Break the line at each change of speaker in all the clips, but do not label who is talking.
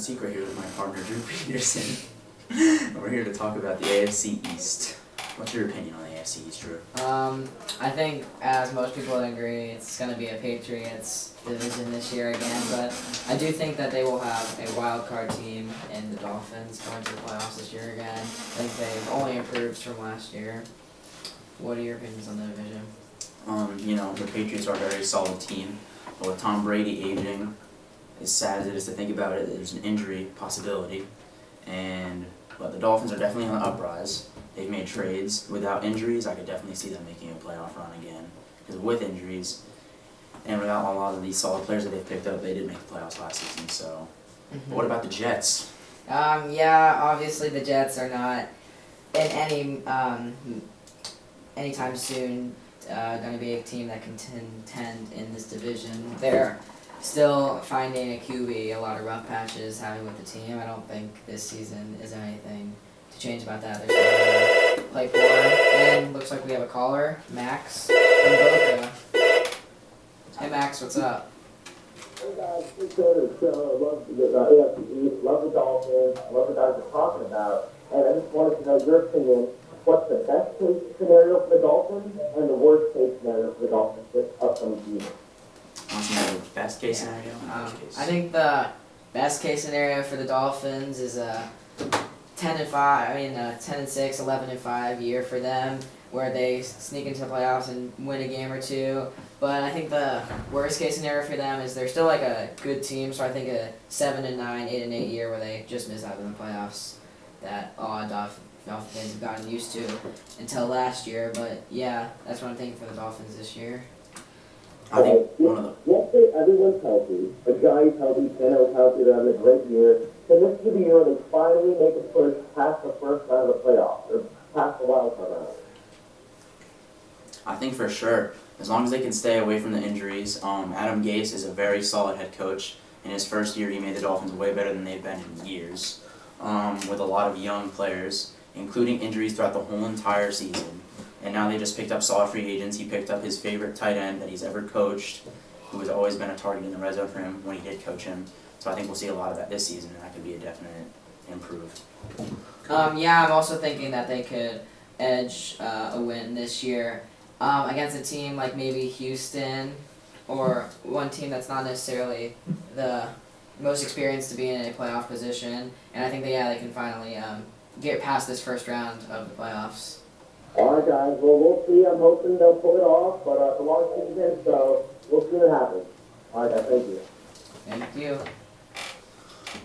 secret here with my partner Drew Peterson. And we're here to talk about the AFC East. What's your opinion on the AFC East, Drew?
I think, as most people would agree, it's going to be a Patriots division this year again, but I do think that they will have a wild card team in the Dolphins going to the playoffs this year again. I think they've only improved from last year. What are your opinions on the division?
The Patriots are a very solid team, but with Tom Brady aging, as sad as it is to think about it, there's an injury possibility, but the Dolphins are definitely on the uprise. They've made trades. Without injuries, I could definitely see them making a playoff run again. Because with injuries, and without a lot of these solid players that they've picked up, they did make the playoffs last season. So, But what about the Jets?
Obviously the Jets are not in anytime soon going to be a team that can contend in this division. They're still finding a QB, a lot of rough patches having with the team. I don't think this season is anything to change about that. They're still going to play for, and looks like we have a caller, Max from Boca. Hey Max, what's up?
Hey guys, just love the AFC East, love the Dolphins, love the guys are talking about, and I just wanted to know your opinion. What's the best case scenario for the Dolphins and the worst case scenario for the Dolphins this upcoming season?
The best case scenario?
I think the best case scenario for the Dolphins is a 10-6, 11-5 year for them, where they sneak into the playoffs and win a game or two. But I think the worst case scenario for them is they're still like a good team, so I think a 7-9, 8-8 year where they just miss out in the playoffs. That Dolphins have gotten used to until last year. But yeah, that's what I'm thinking for the Dolphins this year.
I think
Let's say everyone's healthy, Ajayi's healthy, Tano's healthy, they're having a great year. Can this be the year when they finally make a push past the first round of the playoffs, or past the wild card round?
I think for sure, as long as they can stay away from the injuries. Adam Gase is a very solid head coach. In his first year, he made the Dolphins way better than they've been in years, with a lot of young players, including injuries throughout the whole entire season. And now they just picked up solid free agents. He picked up his favorite tight end that he's ever coached, who has always been a target in the red zone for him when he did coach him. So I think we'll see a lot of that this season, and that could be a definite improve.
I'm also thinking that they could edge a win this year against a team like maybe Houston, or one team that's not necessarily the most experienced to be in a playoff position. And I think they can finally get past this first round of the playoffs.
All right, guys. Well, we'll see. I'm hoping they'll pull it off, but it's a long season, so we'll see what happens. All right, guys. Thank you.
Thank you.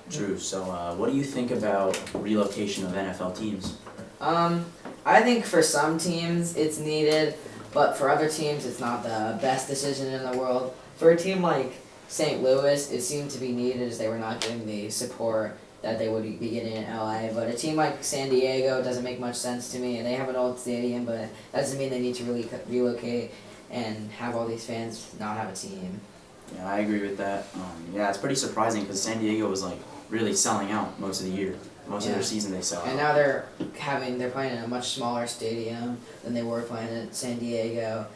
Drew, so what do you think about relocation of NFL teams?
I think for some teams it's needed, but for other teams it's not the best decision in the world. For a team like St. Louis, it seemed to be needed as they were not getting the support that they would be getting in LA. But a team like San Diego doesn't make much sense to me, and they have an old stadium, but that doesn't mean they need to really relocate and have all these fans not have a team.
Yeah, I agree with that. It's pretty surprising because San Diego was really selling out most of the year. Most of their season they sell out.
And now they're playing in a much smaller stadium than they were playing at San Diego.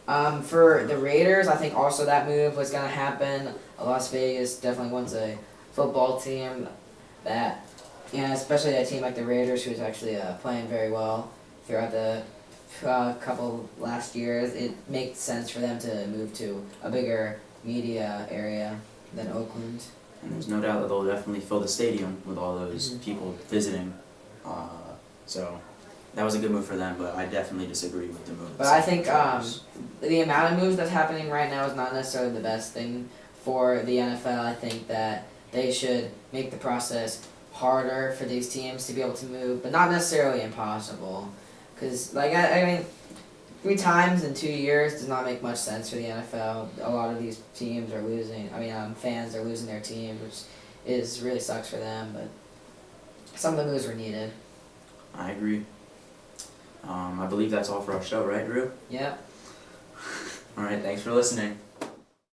For the Raiders, I think also that move was going to happen. Las Vegas definitely wants a football team that, especially a team like the Raiders, who's actually playing very well throughout the couple last years. It makes sense for them to move to a bigger media area than Oakland.
And there's no doubt that they'll definitely fill the stadium with all those people visiting. So that was a good move for them, but I definitely disagree with the move.
But I think the amount of moves that's happening right now is not necessarily the best thing for the NFL. I think that they should make the process harder for these teams to be able to move, but not necessarily impossible. Because, 3 times in 2 years does not make much sense for the NFL. A lot of these teams are losing. Fans are losing their teams, which really sucks for them. But some of the moves were needed.
I agree. I believe that's all for our show, right, Drew?
Yep.
All right, thanks for listening.